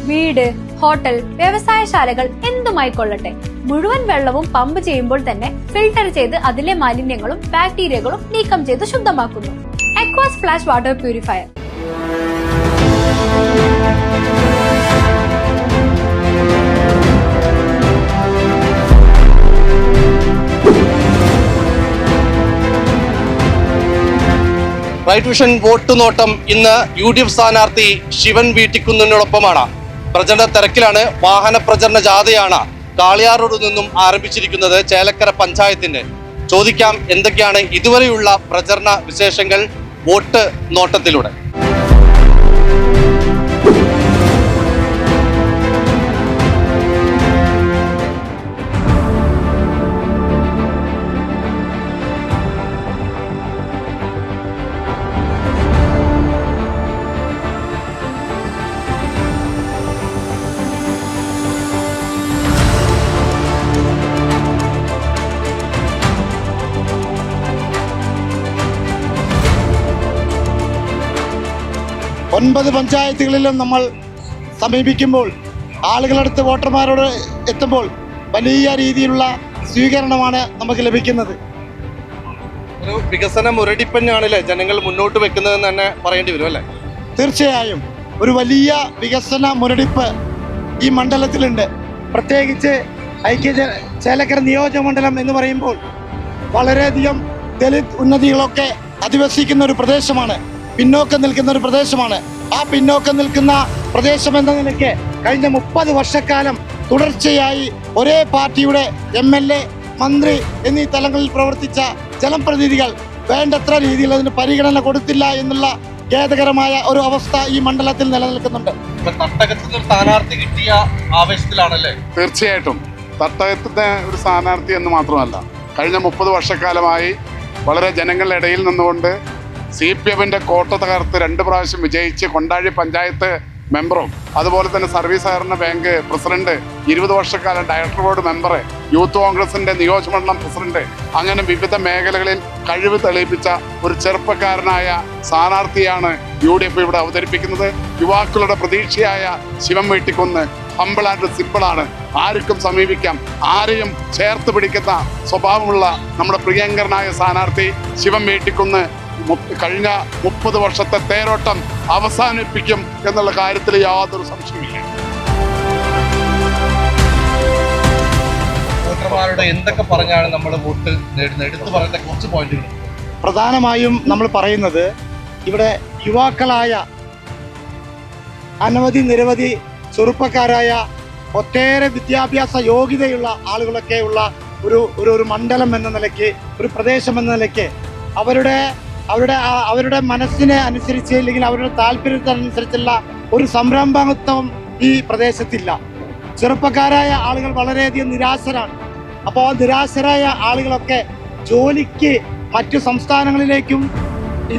വീട്, ഹോട്ടൽ, വ്യവസായശാലകൾ എന്തുമായിക്കൊള്ളട്ടെ, മുഴുവൻ വെള്ളവും പമ്പ് ചെയ്യുമ്പോൾ തന്നെ ഫിൽട്ടർ ചെയ്ത് അതിലെ മാലിന്യങ്ങളും ബാക്ടീരിയകളും നീക്കം ചെയ്ത് ശുദ്ധമാക്കുന്നു. Aquas flash water purifier. Right Vision vote നോട്ടം ഇന്ന് UDF സ്ഥാനാർത്ഥി ശിവൻ വീട്ടിക്കുന്നിനോടൊപ്പമാണ്. പ്രചരണ തിരക്കിലാണ്. വാഹന പ്രചരണ ജാഥയാണ് കാളിയാറോട് നിന്നും ആരംഭിച്ചിരിക്കുന്നത് ചേലക്കര പഞ്ചായത്തിന്റെ. ചോദിക്കാം എന്തൊക്കെയാണ് ഇതുവരെയുള്ള പ്രചരണ വിശേഷങ്ങൾ വോട്ട് നോട്ടത്തിലൂടെ. ഒൻപത് പഞ്ചായത്തുകളിലും നമ്മൾ സമീപിക്കുമ്പോൾ, ആളുകളടുത്ത് വോട്ടർമാരോട് എത്തുമ്പോൾ വലിയ രീതിയിലുള്ള സ്വീകരണമാണ് നമുക്ക് ലഭിക്കുന്നത്. ഒരു വികസന മുരടിപ്പന്നാണല്ലേ ജനങ്ങൾ മുന്നോട്ട് വെക്കുന്നതെന്ന് തന്നെ പറയേണ്ടി വരും അല്ലേ? തീർച്ചയായും ഒരു വലിയ വികസന മുരടിപ്പ് ഈ മണ്ഡലത്തിലുണ്ട്. പ്രത്യേകിച്ച് ചേലക്കര നിയോജകമണ്ഡലം എന്ന് പറയുമ്പോൾ വളരെയധികം ദലിത് ഉന്നതികളൊക്കെ അധിവസിക്കുന്ന ഒരു പ്രദേശമാണ്, പിന്നോക്കം നിൽക്കുന്ന ഒരു പ്രദേശമാണ്. ആ പിന്നോക്കം നിൽക്കുന്ന പ്രദേശം എന്ന നിലയ്ക്ക് കഴിഞ്ഞ 30 വർഷക്കാലം തുടർച്ചയായി ഒരേ പാർട്ടിയുടെ MLA, മന്ത്രി എന്നീ തലങ്ങളിൽ പ്രവർത്തിച്ച ജനപ്രതിനിധികൾ വേണ്ടത്ര രീതിയിൽ അതിന് പരിഗണന കൊടുത്തില്ല എന്നുള്ള ഖേദകരമായ ഒരു അവസ്ഥ ഈ മണ്ഡലത്തിൽ നിലനിൽക്കുന്നുണ്ട്. സ്ഥാനാർത്ഥി കിട്ടിയ ആവേശത്തിലാണല്ലേ? തീർച്ചയായിട്ടും തട്ടകത്തിന്റെ ഒരു സ്ഥാനാർത്ഥി എന്ന് മാത്രമല്ല, കഴിഞ്ഞ 30 വർഷക്കാലമായി വളരെ ജനങ്ങളുടെ ഇടയിൽ നിന്നുകൊണ്ട് CPMന്റെ കോട്ട തകർത്ത് 2 പ്രാവശ്യം വിജയിച്ച് കൊണ്ടാഴി പഞ്ചായത്ത് മെമ്പറും അതുപോലെ തന്നെ സർവീസ് സഹകരണ ബാങ്ക് പ്രസിഡന്റ്, 20 വർഷക്കാലം ഡയറക്ടർ ബോർഡ് മെമ്പർ, യൂത്ത് കോൺഗ്രസിന്റെ നിയോജകമണ്ഡലം പ്രസിഡന്റ്, അങ്ങനെ വിവിധ മേഖലകളിൽ കഴിവ് തെളിയിപ്പിച്ച ഒരു ചെറുപ്പക്കാരനായ സ്ഥാനാർത്ഥിയാണ് UDF ഇവിടെ അവതരിപ്പിക്കുന്നത്. യുവാക്കളുടെ പ്രതീക്ഷയായ ശിവൻ വീട്ടിക്കുന്ന് ഹമ്പിൾ ആൻഡ് സിമ്പിളാണ്. ആർക്കും സമീപിക്കാം, ആരെയും ചേർത്ത് പിടിക്കുന്ന സ്വഭാവമുള്ള നമ്മുടെ പ്രിയങ്കരനായ സ്ഥാനാർത്ഥി ശിവൻ വീട്ടിക്കുന്ന് കഴിഞ്ഞ 30 വർഷത്തെ തേരോട്ടം അവസാനിപ്പിക്കും എന്നുള്ള കാര്യത്തിൽ യാതൊരു സംശയമില്ല. വോട്ടർമാരുടെ എന്തൊക്കെ പറഞ്ഞാണ് നമ്മൾ വോട്ട് നേടുന്നത്? എടുത്തു പറയുന്ന കുറച്ച് പോയിന്റുകൾ. പ്രധാനമായും നമ്മൾ പറയുന്നത്, ഇവിടെ യുവാക്കളായ നിരവധി ചെറുപ്പക്കാരായ ഒട്ടേറെ വിദ്യാഭ്യാസ യോഗ്യതയുള്ള ആളുകളൊക്കെ ഉള്ള ഒരു മണ്ഡലം എന്ന നിലയ്ക്ക്, ഒരു പ്രദേശം എന്ന നിലയ്ക്ക് അവരുടെ മനസ്സിനെ അനുസരിച്ച് അല്ലെങ്കിൽ അവരുടെ താല്പര്യത്തിനനുസരിച്ചുള്ള ഒരു സംരംഭത്വം ഈ പ്രദേശത്തില്ല. ചെറുപ്പക്കാരായ ആളുകൾ വളരെയധികം നിരാശരാണ്. അപ്പോൾ നിരാശരായ ആളുകളൊക്കെ ജോലിക്ക് മറ്റു സംസ്ഥാനങ്ങളിലേക്കും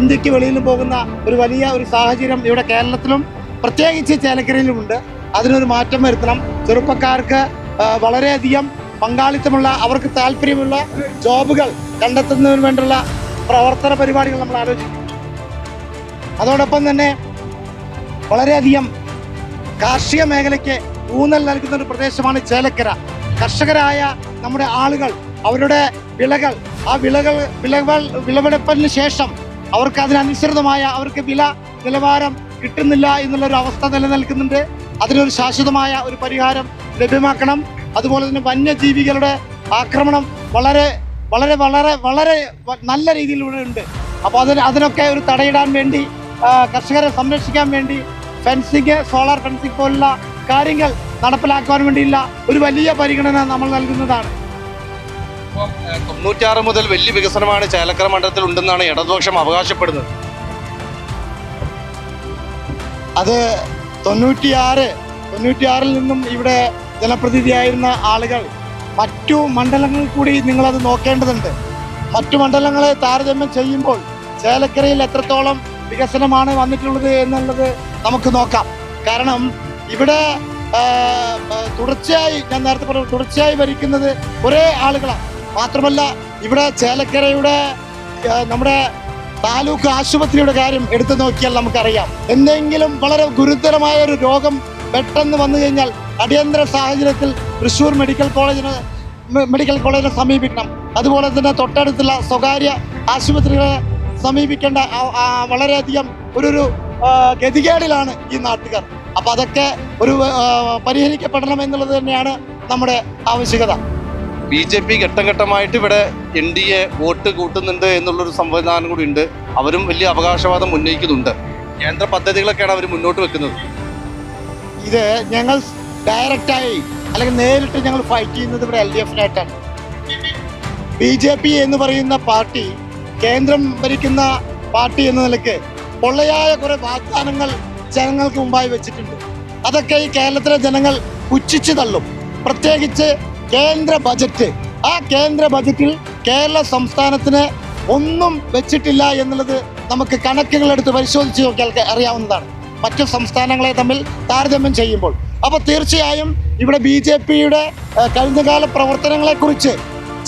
ഇന്ത്യക്ക് വെളിയിലും പോകുന്ന ഒരു വലിയ ഒരു സാഹചര്യം ഇവിടെ കേരളത്തിലും പ്രത്യേകിച്ച് ചേലക്കരയിലുമുണ്ട്. അതിനൊരു മാറ്റം വരുത്തണം. ചെറുപ്പക്കാർക്ക് വളരെയധികം പങ്കാളിത്തമുള്ള, അവർക്ക് താല്പര്യമുള്ള ജോബുകൾ കണ്ടെത്തുന്നതിന് വേണ്ടിയുള്ള പ്രവർത്തന പരിപാടികൾ നമ്മൾ ആലോചിക്കും. അതോടൊപ്പം തന്നെ വളരെയധികം കാർഷിക മേഖലയ്ക്ക് ഊന്നൽ നൽകുന്ന ഒരു പ്രദേശമാണ് ചേലക്കര. കർഷകരായ നമ്മുടെ ആളുകൾ അവരുടെ വിളവെടുപ്പിന് ശേഷം അവർക്ക് അതിനനുസൃതമായ അവർക്ക് വില നിലവാരം കിട്ടുന്നില്ല എന്നുള്ളൊരു അവസ്ഥ നിലനിൽക്കുന്നുണ്ട്. അതിനൊരു ശാശ്വതമായ ഒരു പരിഹാരം ലഭ്യമാക്കണം. അതുപോലെ തന്നെ വന്യജീവികളുടെ ആക്രമണം വളരെ വളരെ വളരെ വളരെ നല്ല രീതിയിലൂടെ ഉണ്ട്. അപ്പോൾ അതിനൊക്കെ ഒരു തടയിടാൻ വേണ്ടി, കർഷകരെ സംരക്ഷിക്കാൻ വേണ്ടി ഫെൻസിങ്, സോളാർ ഫെൻസിങ് പോലുള്ള കാര്യങ്ങൾ നടപ്പിലാക്കുവാൻ വേണ്ടിയുള്ള ഒരു വലിയ പരിഗണന നമ്മൾ നൽകുന്നതാണ്. 96 മുതൽ വലിയ വികസനമാണ് ചേലക്കര മണ്ഡലത്തിൽ ഉണ്ടെന്നാണ് ഇടതുപക്ഷം അവകാശപ്പെടുന്നത്. അത് 96-ൽ നിന്നും ഇവിടെ ജനപ്രതിനിധിയായിരുന്ന ആളുകൾ മറ്റു മണ്ഡലങ്ങളിൽ കൂടി നിങ്ങളത് നോക്കേണ്ടതുണ്ട്. മറ്റു മണ്ഡലങ്ങളെ താരതമ്യം ചെയ്യുമ്പോൾ ചേലക്കരയിൽ എത്രത്തോളം വികസനമാണ് വന്നിട്ടുള്ളത് എന്നുള്ളത് നമുക്ക് നോക്കാം. കാരണം ഇവിടെ തുടർച്ചയായി, ഞാൻ നേരത്തെ പറഞ്ഞു, തുടർച്ചയായി ഭരിക്കുന്നത് ഒരേ ആളുകളാണ്. മാത്രമല്ല ഇവിടെ ചേലക്കരയുടെ നമ്മുടെ താലൂക്ക് ആശുപത്രിയുടെ കാര്യം എടുത്തു നോക്കിയാൽ നമുക്കറിയാം. എന്തെങ്കിലും വളരെ ഗുരുതരമായ ഒരു രോഗം പെട്ടെന്ന് വന്നു കഴിഞ്ഞാൽ അടിയന്തര സാഹചര്യത്തിൽ തൃശ്ശൂർ മെഡിക്കൽ കോളേജിനെ സമീപിക്കണം. അതുപോലെ തന്നെ തൊട്ടടുത്തുള്ള സ്വകാര്യ ആശുപത്രികളെ സമീപിക്കേണ്ട വളരെയധികം ഒരു ഗതികേടിലാണ് ഈ നാട്ടുകാർ. അപ്പൊ അതൊക്കെ ഒരു പരിഹരിക്കപ്പെടണം എന്നുള്ളത് തന്നെയാണ് നമ്മുടെ ആവശ്യകത. BJP ഘട്ടം ഘട്ടമായിട്ട് ഇവിടെ NDA വോട്ട് കൂട്ടുന്നുണ്ട് എന്നുള്ളൊരു സംവിധാനം കൂടി ഉണ്ട്. അവരും വലിയ അവകാശവാദം ഉന്നയിക്കുന്നുണ്ട്. കേന്ദ്ര പദ്ധതികളൊക്കെയാണ് അവർ മുന്നോട്ട് വെക്കുന്നത്. ഇത് ഞങ്ങൾ ഡയറക്റ്റായി അല്ലെങ്കിൽ നേരിട്ട് ഞങ്ങൾ ഫൈറ്റ് ചെയ്യുന്നത് ഇവിടെ LDF-നായിട്ടാണ്. BJP എന്ന് പറയുന്ന പാർട്ടി കേന്ദ്രം ഭരിക്കുന്ന പാർട്ടി എന്ന നിലയ്ക്ക് പൊള്ളയായ കുറെ വാഗ്ദാനങ്ങൾ ജനങ്ങൾക്ക് മുമ്പായി വെച്ചിട്ടുണ്ട്. അതൊക്കെ ഈ കേരളത്തിലെ ജനങ്ങൾ പുച്ഛിച്ചു തള്ളും. പ്രത്യേകിച്ച് കേന്ദ്ര ബജറ്റ്. ആ കേന്ദ്ര ബജറ്റിൽ കേരള സംസ്ഥാനത്തിന് ഒന്നും വെച്ചിട്ടില്ല എന്നുള്ളത് നമുക്ക് കണക്കുകളെടുത്ത് പരിശോധിച്ച് നോക്കിയാൽ അറിയാവുന്നതാണ്, മറ്റു സംസ്ഥാനങ്ങളെ തമ്മിൽ താരതമ്യം ചെയ്യുമ്പോൾ. അപ്പോൾ തീർച്ചയായും ഇവിടെ BJP-യുടെ കഴിഞ്ഞകാല പ്രവർത്തനങ്ങളെക്കുറിച്ച്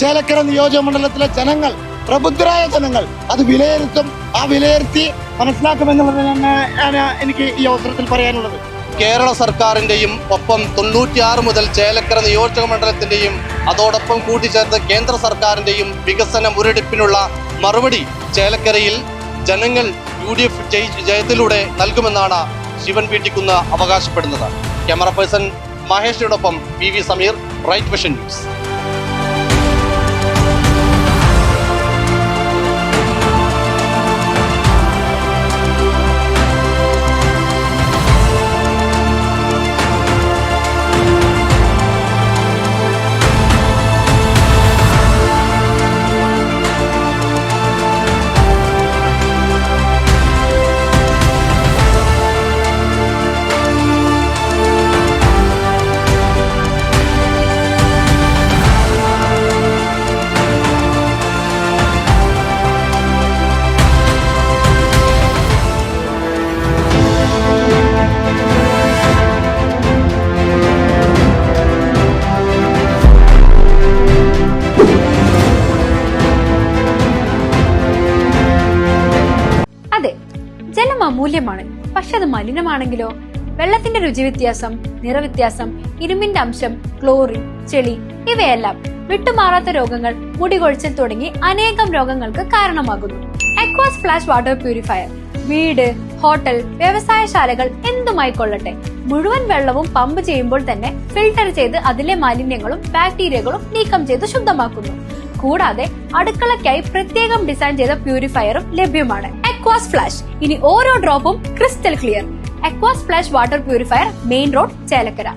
ചേലക്കര നിയോജക മണ്ഡലത്തിലെ ജനങ്ങൾ, പ്രബുദ്ധരായ ജനങ്ങൾ അത് വിലയിരുത്തും. ആ വിലയിരുത്തി മനസ്സിലാക്കുമെന്നുള്ളത് തന്നെയാണ് എനിക്ക് ഈ അവസരത്തിൽ പറയാനുള്ളത്. കേരള സർക്കാരിന്റെയും ഒപ്പം 96 മുതൽ ചേലക്കര നിയോജക മണ്ഡലത്തിന്റെയും അതോടൊപ്പം കൂട്ടിച്ചേർത്ത് കേന്ദ്ര സർക്കാരിന്റെയും വികസന മുരടിപ്പിനുള്ള മറുപടി ചേലക്കരയിൽ ജനങ്ങൾ UDF ജയത്തിലൂടെ നൽകുമെന്നാണ് ശിവൻ വീട്ടിക്കുന്ന അവകാശപ്പെടുന്നത്. ക്യാമറ പേഴ്സൺ മഹേഷിനോടൊപ്പം PV Sameer, Right Vision news. ജലം അമൂല്യമാണ്, പക്ഷെ അത് മലിനമാണെങ്കിലോ? വെള്ളത്തിന്റെ രുചി വ്യത്യാസം, നിറവ്യത്യാസം, ഇരുമ്പിന്റെ അംശം, ക്ലോറിൻ, ചെളി ഇവയെല്ലാം വിട്ടുമാറാത്ത രോഗങ്ങൾ, മുടികൊഴിച്ചിൽ തുടങ്ങി അനേകം രോഗങ്ങൾക്ക് കാരണമാകുന്നു. അക്വാസ് ഫ്ലാഷ് വാട്ടർ പ്യൂരിഫയർ വീട്, ഹോട്ടൽ, വ്യവസായശാലകൾ എന്തുമായിക്കൊള്ളട്ടെ, മുഴുവൻ വെള്ളവും പമ്പ് ചെയ്യുമ്പോൾ തന്നെ ഫിൽട്ടർ ചെയ്ത് അതിലെ മാലിന്യങ്ങളും ബാക്ടീരിയകളും നീക്കം ചെയ്ത് ശുദ്ധമാക്കുന്നു. കൂടാതെ അടുക്കളയ്ക്കായി പ്രത്യേകം ഡിസൈൻ ചെയ്ത പ്യൂരിഫയറും ലഭ്യമാണ്. അക്വാസ് ഫ്ലാഷ്, ഇനി ഓരോ ഡ്രോപ്പും crystal clear. Aquas flash water purifier, main road, Chelakkara.